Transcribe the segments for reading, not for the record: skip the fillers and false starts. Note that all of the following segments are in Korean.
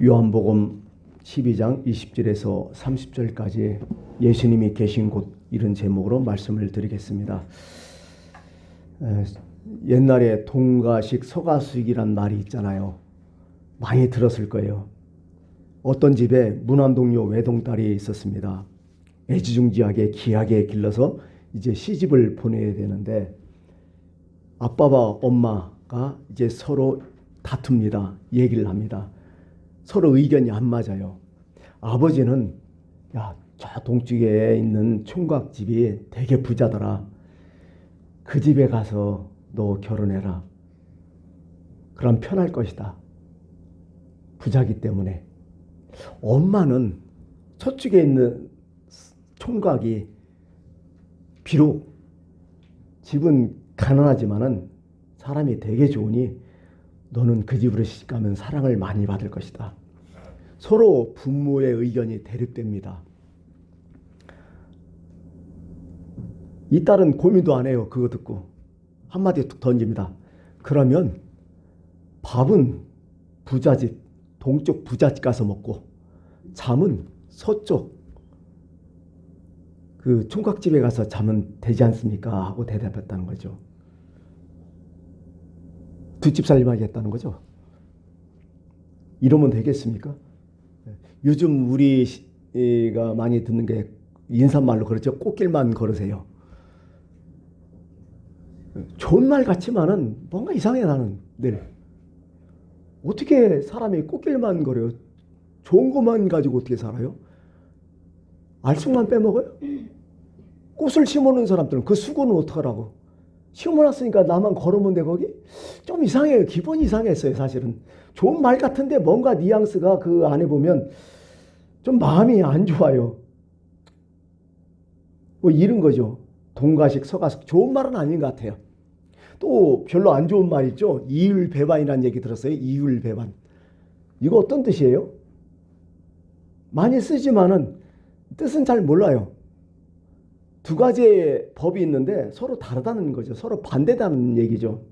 요한복음 12장 20절에서 30절까지 예수님이 계신 곳, 이런 제목으로 말씀을 드리겠습니다. 옛날에 동가식 서가수익이란 말이 있잖아요. 많이 들었을 거예요. 어떤 집에 무남동녀 외동딸이 있었습니다. 애지중지하게 귀하게 길러서 이제 시집을 보내야 되는데 아빠와 엄마가 이제 서로 다툽니다. 얘기를 합니다. 서로 의견이 안 맞아요. 아버지는 야, 저 동쪽에 있는 총각집이 되게 부자더라. 그 집에 가서 너 결혼해라. 그럼 편할 것이다. 부자기 때문에. 엄마는 저쪽에 있는 총각이 비록 집은 가난하지만은 사람이 되게 좋으니 너는 그 집으로 시집가면 사랑을 많이 받을 것이다. 서로 부모의 의견이 대립됩니다. 이 딸은 고민도 안 해요. 그거 듣고 한마디 툭 던집니다. 그러면 밥은 부자집, 동쪽 부잣집 가서 먹고 잠은 서쪽 그 총각집에 가서 자면 되지 않습니까? 하고 대답했다는 거죠. 두 집 살림하겠다는 거죠. 이러면 되겠습니까? 요즘 우리가 많이 듣는 게 인사말로 그렇죠. 꽃길만 걸으세요. 좋은 말 같지만은 뭔가 이상해. 나는 늘 어떻게 사람이 꽃길만 걸어요? 좋은 것만 가지고 어떻게 살아요? 알쑥만 빼먹어요? 꽃을 심어놓은 사람들은 그 수고는 어떡하라고? 심어놨으니까 나만 걸으면 돼. 거기? 좀 이상해요. 기본이 이상했어요. 사실은 좋은 말 같은데 뭔가 뉘앙스가 그 안에 보면 좀 마음이 안 좋아요. 뭐 이런 거죠. 동가식 서가식. 좋은 말은 아닌 것 같아요. 또 별로 안 좋은 말 있죠. 이율배반이라는 얘기 들었어요. 이율배반. 이거 어떤 뜻이에요? 많이 쓰지만은 뜻은 잘 몰라요. 두 가지의 법이 있는데 서로 다르다는 거죠. 서로 반대다는 얘기죠.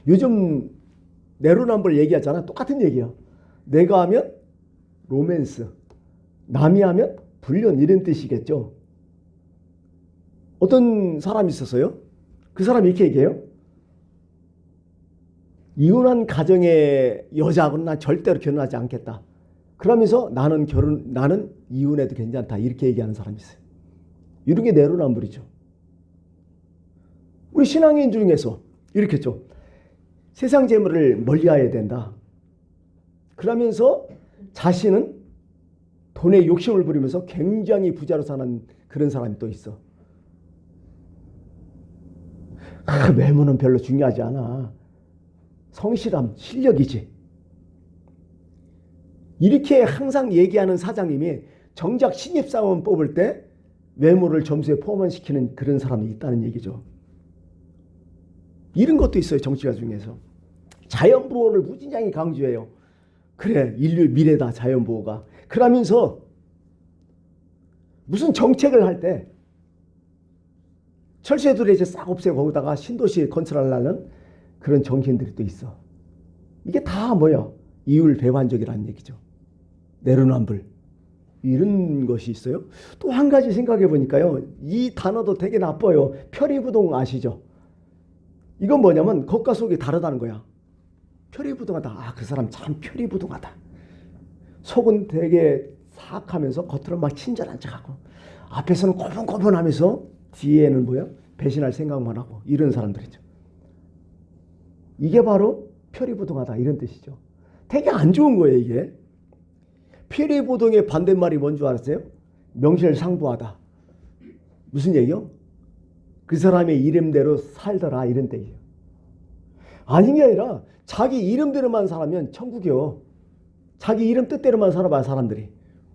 요즘 내로남불 얘기하잖아. 똑같은 얘기야. 내가 하면 로맨스, 남이 하면 불륜, 이런 뜻이겠죠. 어떤 사람이 있었어요. 그 사람이 이렇게 얘기해요. 이혼한 가정의 여자하고는 난 절대로 결혼하지 않겠다. 그러면서 나는 이혼해도 괜찮다. 이렇게 얘기하는 사람이 있어요. 이런 게 내로남불이죠. 우리 신앙인 중에서 이렇게 했죠. 세상 재물을 멀리해야 된다. 그러면서 자신은 돈에 욕심을 부리면서 굉장히 부자로 사는 그런 사람이 또 있어. 외모는 별로 중요하지 않아. 성실함, 실력이지. 이렇게 항상 얘기하는 사장님이 정작 신입사원 뽑을 때 외모를 점수에 포함시키는 그런 사람이 있다는 얘기죠. 이런 것도 있어요. 정치가 중에서. 자연보호를 무진장히 강조해요. 그래, 인류 미래다, 자연보호가. 그러면서 무슨 정책을 할 때 철새들을 이제 싹 없애고 거기다가 신도시 건설하려는 그런 정신들이 또 있어. 이게 다 뭐야? 이율배반적이라는 얘기죠. 내로남불. 이런 것이 있어요. 또 한 가지 생각해 보니까요. 이 단어도 되게 나빠요. 표리부동 아시죠? 이건 뭐냐면 겉과 속이 다르다는 거야. 표리부동하다. 아, 그 사람 참 표리부동하다. 속은 되게 사악하면서 겉으로 막 친절한 척하고 앞에서는 고분고분하면서 뒤에는 뭐야? 배신할 생각만 하고 이런 사람들이죠. 이게 바로 표리부동하다 이런 뜻이죠. 되게 안 좋은 거예요. 이게. 표리부동의 반대말이 뭔 줄 알았어요? 명실상부하다. 무슨 얘기요? 그 사람의 이름대로 살더라 이런 뜻이에요. 아닌 게 아니라 자기 이름대로만 살면 천국이요. 자기 이름 뜻대로만 살아봐 사람들이.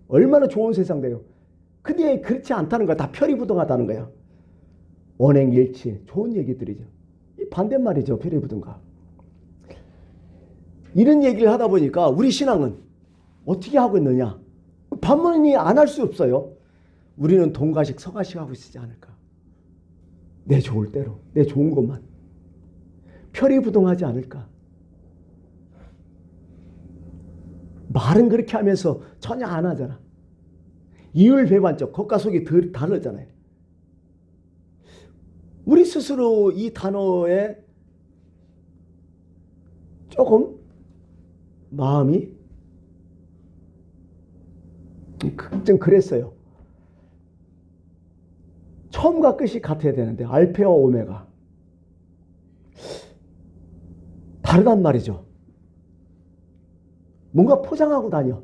얼마나 좋은 세상 돼요. 근데 그렇지 않다는 거야. 다 표리부동하다는 거야. 원행일치. 좋은 얘기들이죠. 이 반대말이죠. 표리부동과. 이런 얘기를 하다 보니까 우리 신앙은 어떻게 하고 있느냐? 반문이 안 할 수 없어요. 우리는 동가식 서가식 하고 있지 않을까? 내 좋을 대로, 내 좋은 것만. 표리부동하지 않을까? 말은 그렇게 하면서 전혀 안 하잖아. 이율배반적, 겉과 속이 다르잖아요. 우리 스스로 이 단어에 조금 마음이 좀 그랬어요. 처음과 끝이 같아야 되는데 알파와 오메가 다르단 말이죠. 뭔가 포장하고 다녀.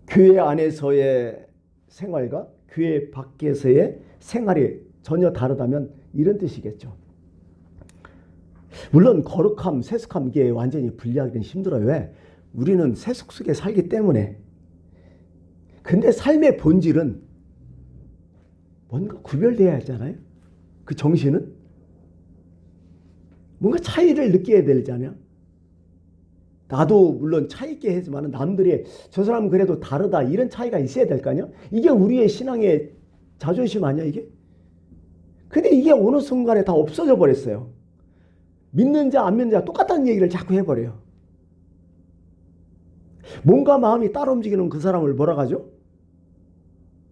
교회 안에서의 생활과 교회 밖에서의 생활이 전혀 다르다면 이런 뜻이겠죠. 물론 거룩함, 세속함 이게 완전히 분리하기는 힘들어요. 왜? 우리는 세속 속에 살기 때문에. 근데 삶의 본질은 뭔가 구별돼야 하잖아요. 그 정신은 뭔가 차이를 느껴야 되잖아요. 나도 물론 차이 있게 하지만 남들이 저 사람은 그래도 다르다 이런 차이가 있어야 될 거 아니야. 이게 우리의 신앙의 자존심 아니야 이게. 근데 이게 어느 순간에 다 없어져 버렸어요. 믿는 자 안 믿는 자 똑같다는 얘기를 자꾸 해버려요. 몸과 마음이 따로 움직이는 그 사람을 뭐라 하죠?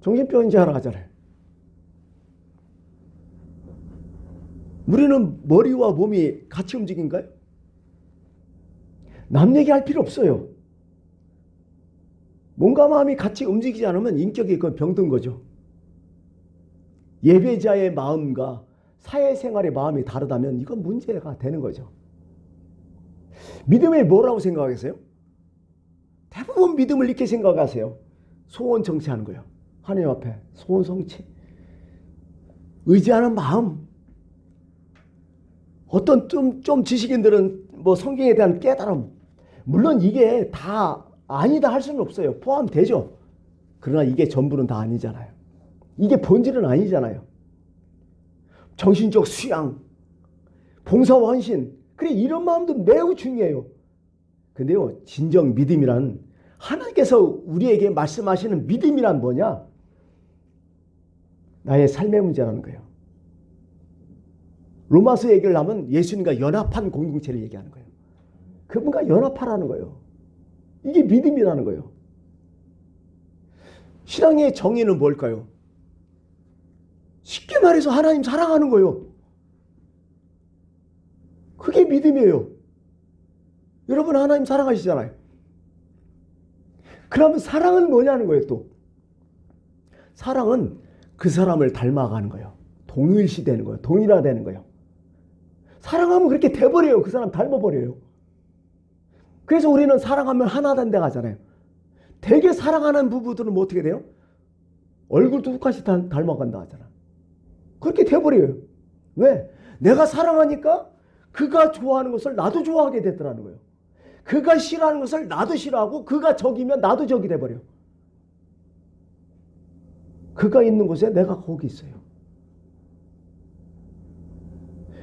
정신병자 하러 가잖아요. 우리는 머리와 몸이 같이 움직인가요? 남 얘기할 필요 없어요. 몸과 마음이 같이 움직이지 않으면 인격이 그건 병든 거죠. 예배자의 마음과 사회생활의 마음이 다르다면 이건 문제가 되는 거죠. 믿음이 뭐라고 생각하세요? 대부분 믿음을 이렇게 생각하세요. 소원 성취하는 거예요. 하나님 앞에 소원 성취. 의지하는 마음. 어떤 좀 지식인들은 뭐 성경에 대한 깨달음. 물론 이게 다 아니다 할 수는 없어요. 포함되죠. 그러나 이게 전부는 다 아니잖아요. 이게 본질은 아니잖아요. 정신적 수양, 봉사와 헌신. 그래 이런 마음도 매우 중요해요. 근데요 진정 믿음이란 하나님께서 우리에게 말씀하시는 믿음이란 뭐냐? 나의 삶의 문제라는 거예요. 로마서 얘기를 하면 예수님과 연합한 공동체를 얘기하는 거예요. 그분과 연합하라는 거예요. 이게 믿음이라는 거예요. 신앙의 정의는 뭘까요? 쉽게 말해서 하나님 사랑하는 거예요. 그게 믿음이에요. 여러분 하나님 사랑하시잖아요. 그러면 사랑은 뭐냐는 거예요 또. 사랑은 그 사람을 닮아가는 거예요. 동일시되는 거예요. 동일화되는 거예요. 사랑하면 그렇게 돼버려요. 그 사람 닮아버려요. 그래서 우리는 사랑하면 하나 된다 하잖아요. 되게 사랑하는 부부들은 뭐 어떻게 돼요? 얼굴도 똑같이 닮아간다 하잖아. 그렇게 돼버려요. 왜? 내가 사랑하니까 그가 좋아하는 것을 나도 좋아하게 되더라는 거예요. 그가 싫어하는 것을 나도 싫어하고 그가 적이면 나도 적이 돼버려. 그가 있는 곳에 내가 거기 있어요.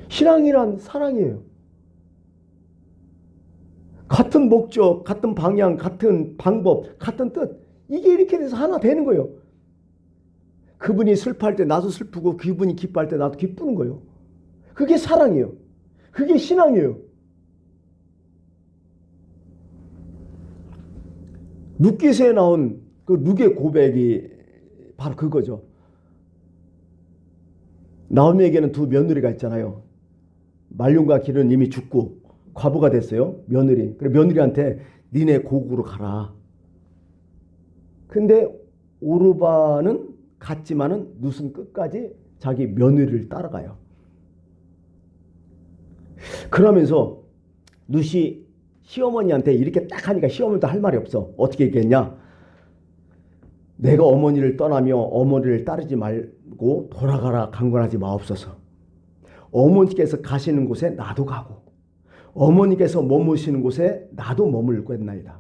신앙이란 사랑이에요. 같은 목적, 같은 방향, 같은 방법, 같은 뜻. 이게 이렇게 돼서 하나 되는 거예요. 그분이 슬퍼할 때 나도 슬프고 그분이 기뻐할 때 나도 기쁘는 거예요. 그게 사랑이에요. 그게 신앙이에요. 룻기서에 나온 그 룻의 고백이 바로 그거죠. 나오미에게는 두 며느리가 있잖아요. 말론과 기르는 이미 죽고 과부가 됐어요. 며느리. 그래 며느리한테 니네 고국으로 가라. 근데 오르바는 갔지만은 룻은 끝까지 자기 며느리를 따라가요. 그러면서 룻이 시어머니한테 이렇게 딱 하니까 시어머니도 할 말이 없어. 어떻게 얘기했냐? 내가 어머니를 떠나며 어머니를 따르지 말고 돌아가라 강권하지 마옵소서. 어머니께서 가시는 곳에 나도 가고 어머니께서 머무시는 곳에 나도 머물겠나이다.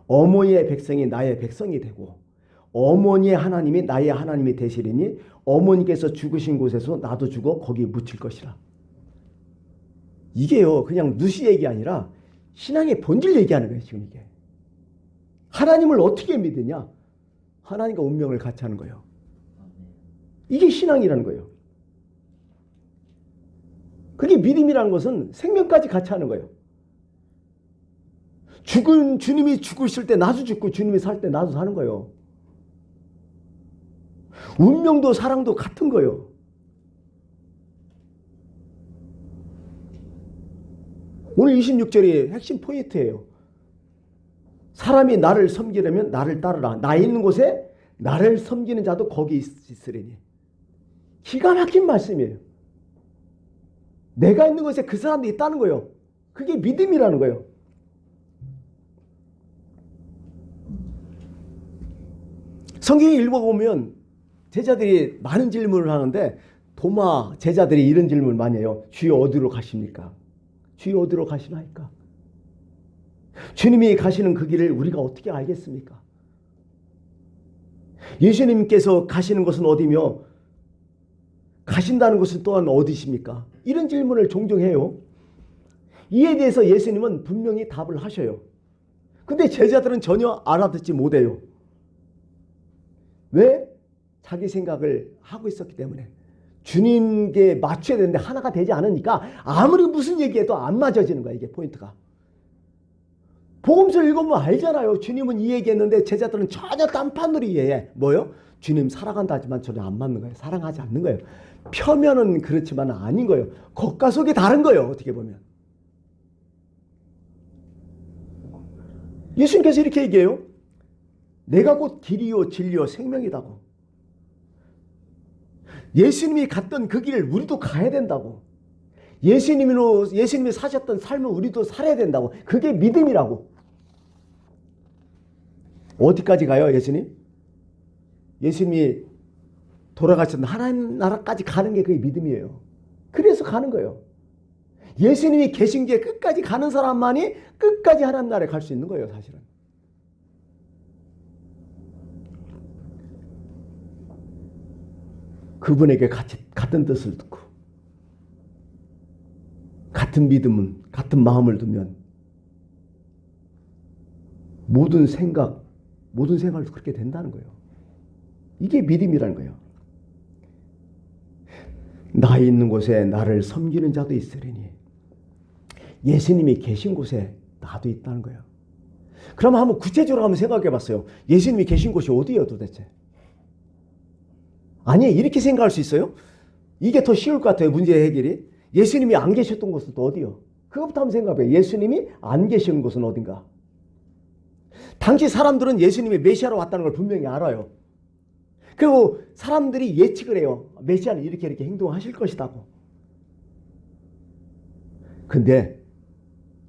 어머니의 백성이 나의 백성이 되고 어머니의 하나님이 나의 하나님이 되시리니 어머니께서 죽으신 곳에서 나도 죽어 거기 묻힐 것이라. 이게요 그냥 누시 얘기 아니라 신앙의 본질 얘기하는 거예요. 지금 이게 하나님을 어떻게 믿으냐? 하나님과 운명을 같이 하는 거예요. 이게 신앙이라는 거예요. 그게 믿음이라는 것은 생명까지 같이 하는 거예요. 주님이 죽으실 때 나도 죽고 주님이 살 때 나도 사는 거예요. 운명도 사랑도 같은 거예요. 오늘 26절이 핵심 포인트예요. 사람이 나를 섬기려면 나를 따르라. 나 있는 곳에 나를 섬기는 자도 거기 있으리니. 기가 막힌 말씀이에요. 내가 있는 곳에 그 사람도 있다는 거예요. 그게 믿음이라는 거예요. 성경에 읽어보면 제자들이 많은 질문을 하는데 도마 제자들이 이런 질문을 많이 해요. 주여 어디로 가십니까? 주여 어디로 가시나이까? 주님이 가시는 그 길을 우리가 어떻게 알겠습니까? 예수님께서 가시는 곳은 어디며 가신다는 곳은 또한 어디십니까? 이런 질문을 종종 해요. 이에 대해서 예수님은 분명히 답을 하셔요. 근데 제자들은 전혀 알아듣지 못해요. 왜? 자기 생각을 하고 있었기 때문에. 주님께 맞춰야 되는데 하나가 되지 않으니까 아무리 무슨 얘기해도 안 맞아지는 거야. 이게 포인트가. 복음서 읽으면 알잖아요. 주님은 이 얘기했는데 제자들은 전혀 딴판놀이 이해해. 뭐요? 주님 사랑한다 하지만 전혀 안 맞는 거예요. 사랑하지 않는 거예요. 표면은 그렇지만 아닌 거예요. 겉과 속이 다른 거예요. 어떻게 보면. 예수님께서 이렇게 얘기해요. 내가 곧 길이요 진리요 생명이다고. 예수님이 갔던 그 길을 우리도 가야 된다고. 예수님이 사셨던 삶을 우리도 살아야 된다고. 그게 믿음이라고. 어디까지 가요, 예수님? 예수님이 돌아가셨던 하나님 나라까지 가는 게 그게 믿음이에요. 그래서 가는 거예요. 예수님이 계신 게 끝까지 가는 사람만이 끝까지 하나님 나라에 갈 수 있는 거예요, 사실은. 그분에게 같은 뜻을 듣고 같은 믿음은 같은 마음을 두면 모든 생활도 그렇게 된다는 거예요. 이게 믿음이라는 거예요. 나 있는 곳에 나를 섬기는 자도 있으리니. 예수님이 계신 곳에 나도 있다는 거예요. 그러면 한번 구체적으로 한번 생각해 봤어요. 예수님이 계신 곳이 어디예요 도대체? 아니 이렇게 생각할 수 있어요? 이게 더 쉬울 것 같아요. 문제 해결이. 예수님이 안 계셨던 곳은 또 어디요? 그것부터 한번 생각해요. 예수님이 안 계신 곳은 어딘가? 당시 사람들은 예수님이 메시아로 왔다는 걸 분명히 알아요. 그리고 사람들이 예측을 해요. 메시아는 이렇게 행동하실 것이라고. 근데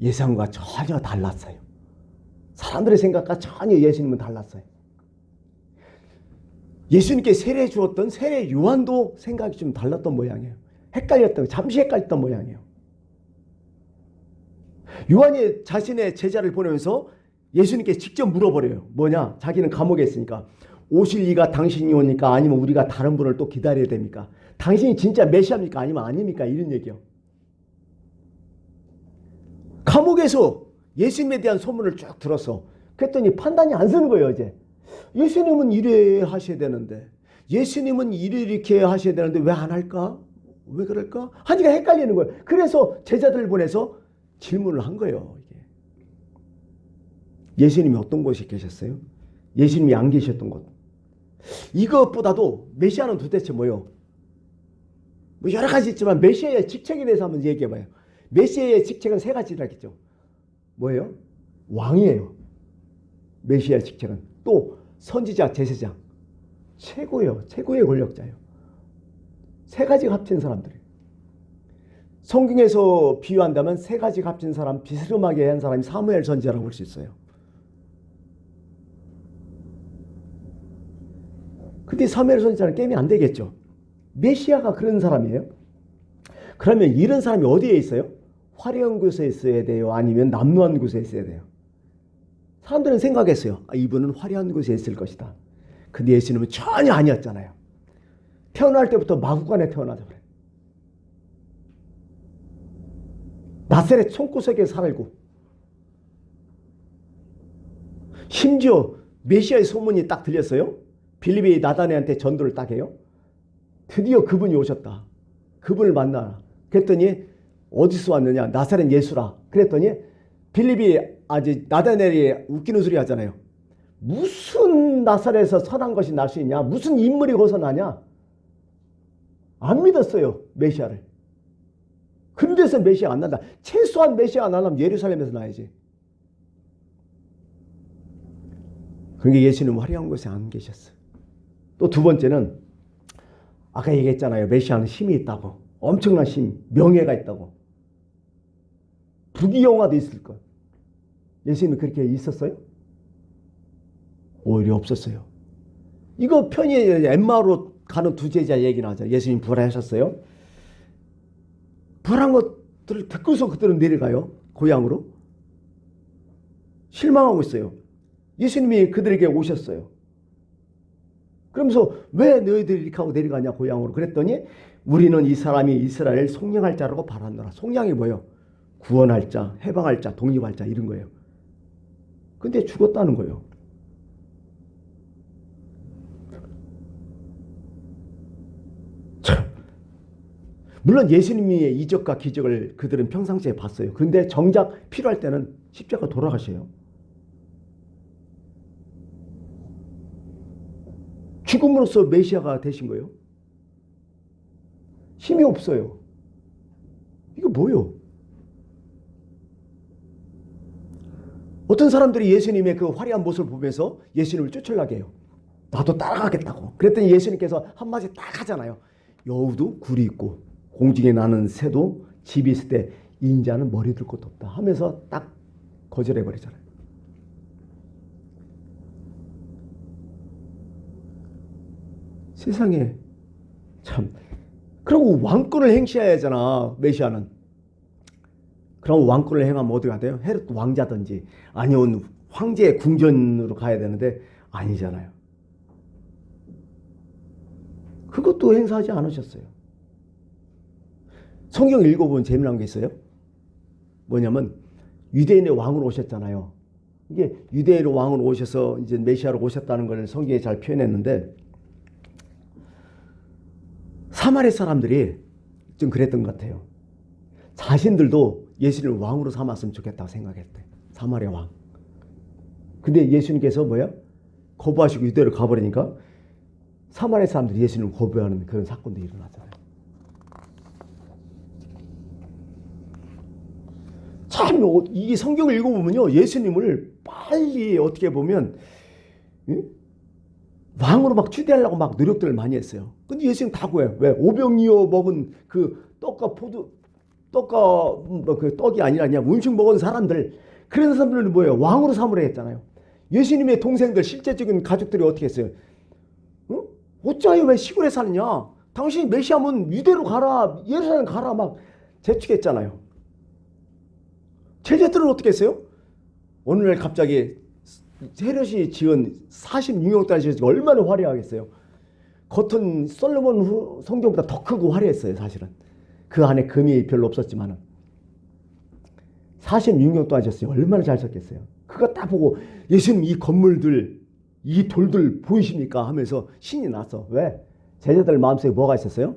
예상과 전혀 달랐어요. 사람들의 생각과 전혀 예수님은 달랐어요. 예수님께 세례 주었던 세례 요한도 생각이 좀 달랐던 모양이에요. 잠시 헷갈렸던 모양이에요. 요한이 자신의 제자를 보내면서 예수님께 직접 물어버려요. 뭐냐? 자기는 감옥에 있으니까. 오실 이가 당신이 오니까 아니면 우리가 다른 분을 또 기다려야 됩니까? 당신이 진짜 메시아입니까? 아니면 아닙니까? 이런 얘기요. 감옥에서 예수님에 대한 소문을 쭉 들었어. 그랬더니 판단이 안 서는 거예요, 이제. 예수님은 이래 하셔야 되는데, 예수님은 이렇게 하셔야 되는데 왜 안 할까? 왜 그럴까? 하니까 헷갈리는 거예요. 그래서 제자들 보내서 질문을 한 거예요. 이게. 예수님이 어떤 곳에 계셨어요? 예수님이 안 계셨던 곳. 이것보다도 메시아는 도대체 뭐예요? 뭐 여러 가지 있지만 메시아의 직책에 대해서 한번 얘기해봐요. 메시아의 직책은 세 가지라겠죠. 뭐예요? 왕이에요. 메시아의 직책은. 또 선지자, 제사장. 최고예요. 최고의 권력자예요. 세 가지가 합친 사람들이에요. 성경에서 비유한다면 세 가지가 합친 사람, 비스름하게 한 사람이 사무엘 선지자라고 볼 수 있어요. 근데 사무엘 선지자는 게임이 안 되겠죠. 메시아가 그런 사람이에요. 그러면 이런 사람이 어디에 있어요? 화려한 곳에 있어야 돼요? 아니면 남루한 곳에 있어야 돼요? 사람들은 생각했어요. 이분은 화려한 곳에 있을 것이다. 근데 예수님은 전혀 아니었잖아요. 태어날 때부터 마구간에 태어나자 그래. 나사렛 총구석에 살고 심지어 메시아의 소문이 딱 들렸어요. 빌립이 나다네한테 전도를 딱 해요. 드디어 그분이 오셨다. 그분을 만나라. 그랬더니 어디서 왔느냐? 나사렛 예수라. 그랬더니 빌립이 아직 나다넬이 웃기는 소리 하잖아요. 무슨 나사렛에서 선한 것이 날 수 있냐? 무슨 인물이 거기서 나냐? 안 믿었어요, 메시아를. 근데서 메시아 안 난다. 최소한 메시아가 나려면 예루살렘에서 나야지. 그러니까 예수는 화려한 곳에 안 계셨어요. 또 두 번째는 아까 얘기했잖아요. 메시아는 힘이 있다고. 엄청난 힘, 명예가 있다고. 부귀영화도 있을 것. 예수님이 그렇게 있었어요? 오히려 없었어요. 이거 편히 엠마오로 가는 두 제자 얘기 나오잖아요. 예수님 부활하셨어요. 부활한 것들을 듣고서 그들은 내려가요. 고향으로. 실망하고 있어요. 예수님이 그들에게 오셨어요. 그러면서 왜 너희들이 이렇게 하고 내려가냐 고향으로. 그랬더니 우리는 이 사람이 이스라엘 속량할 자라고 바라노라. 속량이 뭐예요? 구원할 자, 해방할 자, 독립할 자 이런 거예요. 근데 죽었다는 거예요. 물론 예수님의 이적과 기적을 그들은 평상시에 봤어요. 그런데 정작 필요할 때는 십자가 돌아가셔요. 죽음으로써 메시아가 되신 거예요. 힘이 없어요. 이거 뭐예요? 어떤 사람들이 예수님의 그 화려한 모습을 보면서 예수님을 쫓으려고 해요. 나도 따라가겠다고. 그랬더니 예수님께서 한마디 딱 하잖아요. 여우도 굴이 있고 공중에 나는 새도 집이 있을 때 인자는 머리 둘 곳도 없다 하면서 딱 거절해버리잖아요. 세상에 참. 그리고 왕권을 행시해야 하잖아 메시아는. 그럼 왕권을 행하면 어디가 돼요? 헤롯 왕자든지 아니면 황제의 궁전으로 가야 되는데 아니잖아요. 그것도 행사하지 않으셨어요. 성경 읽어보면 재미난 게 있어요. 뭐냐면 유대인의 왕으로 오셨잖아요. 이게 유대인의 왕으로 오셔서 이제 메시아로 오셨다는 걸 성경에 잘 표현했는데 사마리 사람들이 좀 그랬던 것 같아요. 자신들도 예수님을 왕으로 삼았으면 좋겠다고 생각했대. 사마리 왕. 근데 예수님께서 뭐야? 거부하시고 유대로 가버리니까 사마리 사람들이 예수님을 거부하는 그런 사건도 일어나잖아요. 참 이 성경을 읽어보면요. 예수님을 빨리 어떻게 보면 왕으로 막 추대하려고 막 노력들을 많이 했어요. 근데 예수님 다 구해요. 왜? 오병이어 먹은 그 떡과 그 떡이 아니라 그냥 음식 먹은 사람들. 그런 사람들은 뭐예요? 왕으로 삼으려 했잖아요. 예수님의 동생들 실제적인 가족들이 어떻게 했어요? 응? 어찌하여 왜 시골에 사느냐? 당신이 메시아면 유대로 가라, 예루살렘 가라 막 재촉했잖아요. 제자들은 어떻게 했어요? 어느 날 갑자기 헤롯이 지은 46형단이 지은 얼마나 화려하겠어요. 겉은 솔로몬 성경보다 더 크고 화려했어요. 사실은 그 안에 금이 별로 없었지만 46년 동안 하셨어요. 얼마나 잘 썼겠어요. 그거 딱 보고 예수님 이 건물들 이 돌들 보이십니까 하면서 신이 났어. 왜? 제자들 마음속에 뭐가 있었어요?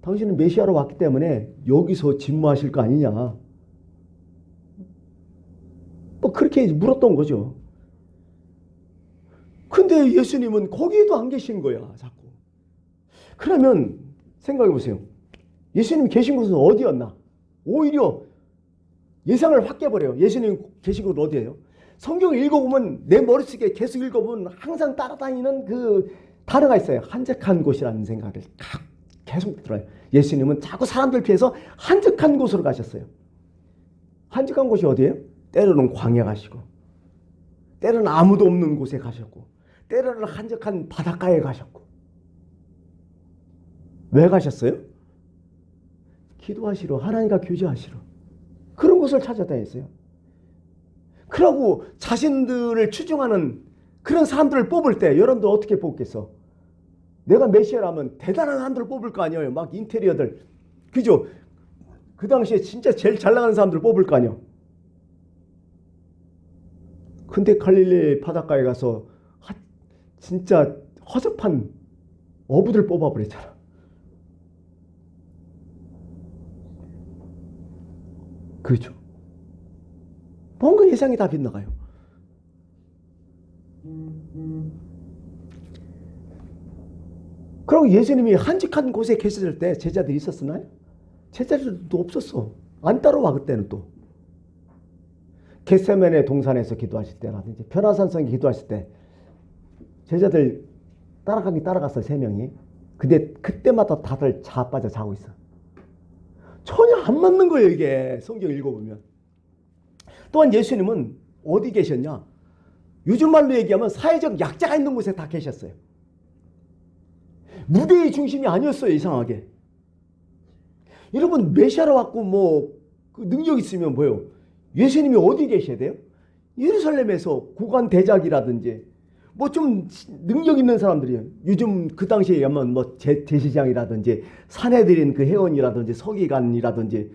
당신은 메시아로 왔기 때문에 여기서 진무하실 거 아니냐. 뭐 그렇게 물었던 거죠. 근데 예수님은 거기에도 안 계신 거야. 자꾸. 그러면 생각해 보세요. 예수님 계신 곳은 어디였나? 오히려 예상을 확 깨버려요. 예수님 계신 곳은 어디예요? 성경을 읽어보면 내 머릿속에 계속 읽어보면 항상 따라다니는 그 단어가 있어요. 한적한 곳이라는 생각을 계속 들어요. 예수님은 자꾸 사람들 피해서 한적한 곳으로 가셨어요. 한적한 곳이 어디예요? 때로는 광야 가시고 때로는 아무도 없는 곳에 가셨고 때로는 한적한 바닷가에 가셨고. 왜 가셨어요? 기도하시러, 하나님과 교제하시러. 그런 곳을 찾아다녔어요. 그러고 자신들을 추종하는 그런 사람들을 뽑을 때 여러분들 어떻게 뽑겠어? 내가 메시아라면 대단한 사람들을 뽑을 거 아니에요. 막 인테리어들. 그죠? 그 당시에 진짜 제일 잘 나가는 사람들을 뽑을 거 아니에요. 근데 갈릴리 바닷가에 가서 진짜 허접한 어부들 뽑아버렸잖아. 그렇죠. 뭔가 예상이 다 빗나가요. 그리고 예수님이 한적한 곳에 계셨을 때 제자들이 있었나요? 제자들도 없었어. 안 따라와 그때는 또. 겟세마네 동산에서 기도하실 때라든지 변화산성에 기도하실 때 제자들 따라갔어요. 3명이. 근데 그때마다 다들 자빠져 자고 있어. 전혀 안 맞는 거예요. 이게 성경 읽어보면. 또한 예수님은 어디 계셨냐? 요즘 말로 얘기하면 사회적 약자가 있는 곳에 다 계셨어요. 무대의 중심이 아니었어요. 이상하게. 여러분 메시아로 왔고 그 능력 있으면 뭐예요? 예수님이 어디 계셔야 돼요? 예루살렘에서 고관 대작이라든지 좀 능력 있는 사람들이에요. 요즘 그 당시에 하면 제사장이라든지 사내들인 그 회원이라든지 서기관이라든지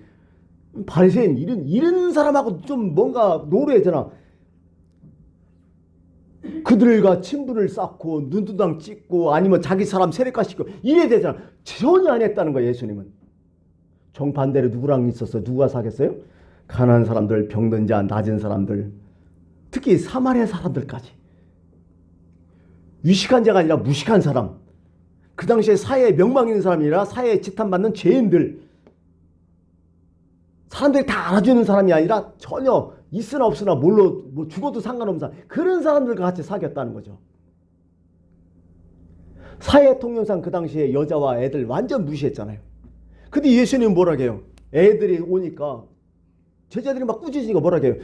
바리새인 이런 사람하고 좀 뭔가 노래잖아. 그들과 친분을 쌓고 눈두덩 찍고 아니면 자기 사람 세력화시키고 이래야 되잖아. 전혀 안 했다는 거예요. 예수님은. 정반대로 누구랑 있었어요? 누가 사귀었어요? 가난한 사람들, 병든 자, 낮은 사람들, 특히 사마리아 사람들까지. 유식한 자가 아니라 무식한 사람, 그 당시에 사회에 명망 있는 사람이 아니라 사회에 지탄받는 죄인들, 사람들이 다 알아주는 사람이 아니라 전혀 있으나 없으나 죽어도 상관없는 사람, 그런 사람들과 같이 사귀었다는 거죠. 사회 통념상 그 당시에 여자와 애들 완전 무시했잖아요. 근데 예수님은 뭐라고 해요? 애들이 오니까 제자들이 막 꾸짖으니까 뭐라고 해요?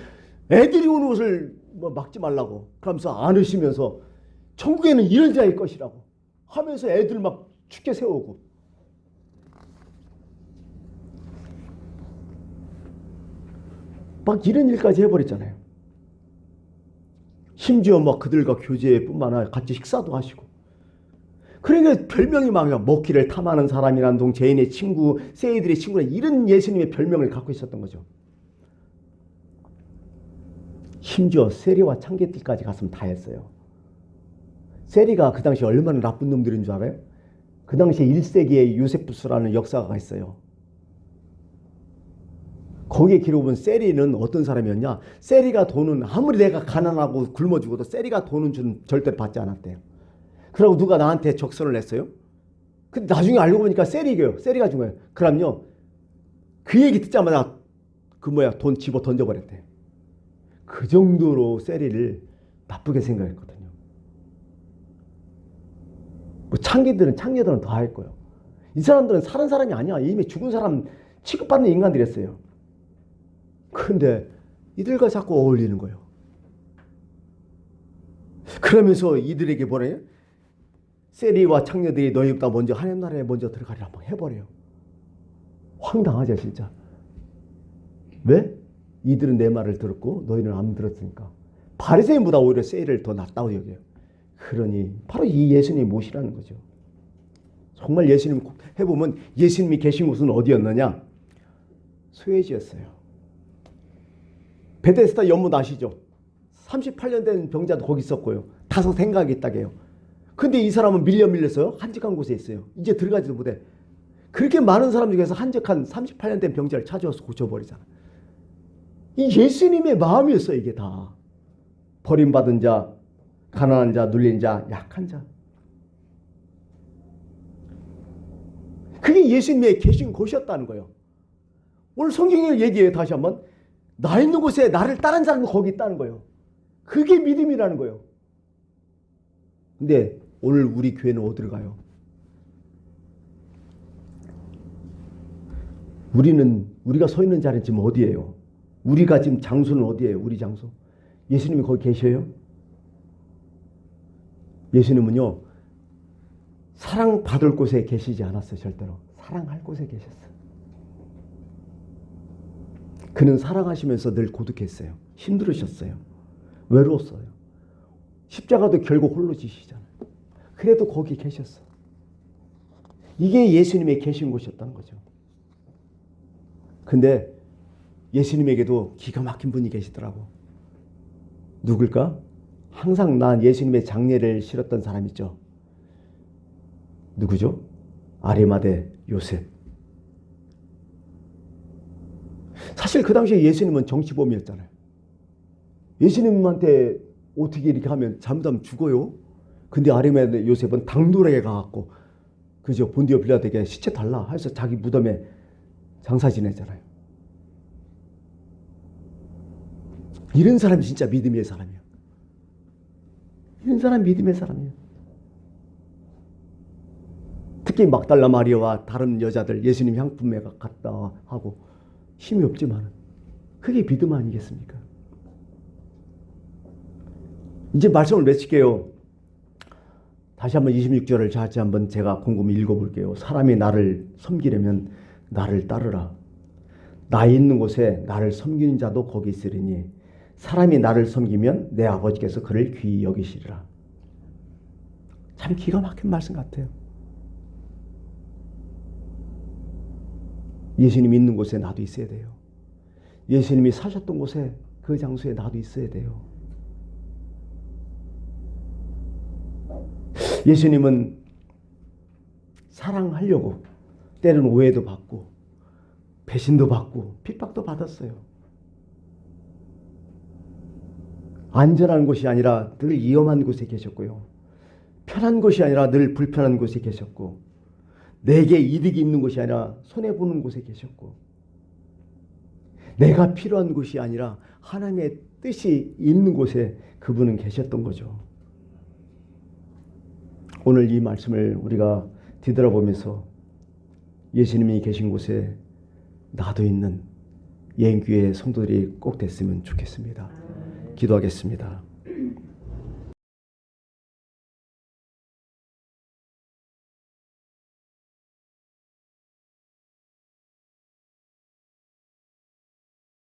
애들이 오는 옷을 막지 말라고 그러면서 안으시면서 천국에는 이런 자일 것이라고 하면서 애들 막 축제 세우고. 막 이런 일까지 해버렸잖아요. 심지어 그들과 교제뿐만 아니라 같이 식사도 하시고. 그러니까 별명이 먹기를 탐하는 사람이라는 동, 죄인의 친구, 세이들의 친구라 이런 예수님의 별명을 갖고 있었던 거죠. 심지어 세리와 창개띠까지 갔으면 다 했어요. 세리가 그 당시 얼마나 나쁜 놈들인 줄 알아요? 그 당시에 1세기에 요세푸스라는 역사가 있어요. 거기에 기록은 세리는 어떤 사람이었냐? 세리가 돈은 아무리 내가 가난하고 굶어 죽어도 세리가 돈은 절대로 받지 않았대요. 그러고 누가 나한테 적선을 냈어요? 근데 나중에 알고 보니까 세리가 준 거예요. 그럼요. 그 얘기 듣자마자 돈 집어 던져버렸대요. 그 정도로 세리를 나쁘게 생각했거든요. 창녀들은 더 할 거예요. 이 사람들은 사는 사람이 아니야. 이미 죽은 사람 취급받는 인간들이었어요. 그런데 이들과 자꾸 어울리는 거예요. 그러면서 이들에게 뭐래요? 세리와 창녀들이 너희보다 먼저 하나님 나라에 먼저 들어가리라 한번 해버려요. 황당하죠 진짜. 왜? 이들은 내 말을 들었고 너희는 안 들었으니까. 바리새인보다 오히려 세리를 더 낫다고 여겨요. 그러니 바로 이 예수님이 무엇이라는 거죠. 정말 예수님 해보면 예수님이 계신 곳은 어디였느냐? 수혜지였어요. 베데스다 연못 아시죠? 38년 된 병자도 거기 있었고요. 다소 생각이 있다고 해요. 근데 이 사람은 밀려서요. 한적한 곳에 있어요. 이제 들어가지도 못해. 그렇게 많은 사람 중에서 한적한 38년 된 병자를 찾아와서 고쳐버리잖아. 이 예수님의 마음이었어요. 이게 다. 버림받은 자, 가난한 자, 눌린 자, 약한 자. 그게 예수님의 계신 곳이었다는 거예요. 오늘 성경을 얘기해요. 다시 한번. 나 있는 곳에 나를 따른 사람은 거기 있다는 거예요. 그게 믿음이라는 거예요. 근데 오늘 우리 교회는 어디로 가요? 우리가 서 있는 자리는 지금 어디예요? 우리가 지금 장소는 어디예요? 우리 장소. 예수님이 거기 계셔요? 예수님은요, 사랑받을 곳에 계시지 않았어요. 절대로. 사랑할 곳에 계셨어요. 그는 사랑하시면서 늘 고독했어요. 힘들으셨어요. 외로웠어요. 십자가도 결국 홀로 지시잖아요. 그래도 거기 계셨어. 이게 예수님의 계신 곳이었다는 거죠. 근데 예수님에게도 기가 막힌 분이 계시더라고. 누굴까? 항상 난 예수님의 장례를 실었던 사람 있죠. 누구죠? 아리마대 요셉. 사실 그 당시에 예수님은 정치범이었잖아요. 예수님한테 어떻게 이렇게 하면 잘못하면 죽어요. 근데 아리마대 요셉은 당돌하게 가갖고 그죠, 본디오 빌라도에게 시체 달라 해서 자기 무덤에 장사 지냈잖아요. 이런 사람이 진짜 믿음의 사람이에요. 이런 사람 믿음의 사람이에요. 특히 막달라 마리아와 다른 여자들 예수님 향품에 갔다 하고 힘이 없지만 그게 믿음 아니겠습니까? 이제 말씀을 맺을게요. 다시 한번 26절을 다시 한번 제가 곰곰이 읽어볼게요. 사람이 나를 섬기려면 나를 따르라. 나 있는 곳에 나를 섬기는 자도 거기 있으리니 사람이 나를 섬기면 내 아버지께서 그를 귀히 여기시리라. 참 기가 막힌 말씀 같아요. 예수님이 있는 곳에 나도 있어야 돼요. 예수님이 사셨던 곳에 그 장소에 나도 있어야 돼요. 예수님은 사랑하려고 때로는 오해도 받고 배신도 받고 핍박도 받았어요. 안전한 곳이 아니라 늘 위험한 곳에 계셨고요. 편한 곳이 아니라 늘 불편한 곳에 계셨고 내게 이득이 있는 곳이 아니라 손해보는 곳에 계셨고 내가 필요한 곳이 아니라 하나님의 뜻이 있는 곳에 그분은 계셨던 거죠. 오늘 이 말씀을 우리가 뒤돌아보면서 예수님이 계신 곳에 나도 있는 예인교회 성도들이 꼭 됐으면 좋겠습니다. 기도하겠습니다.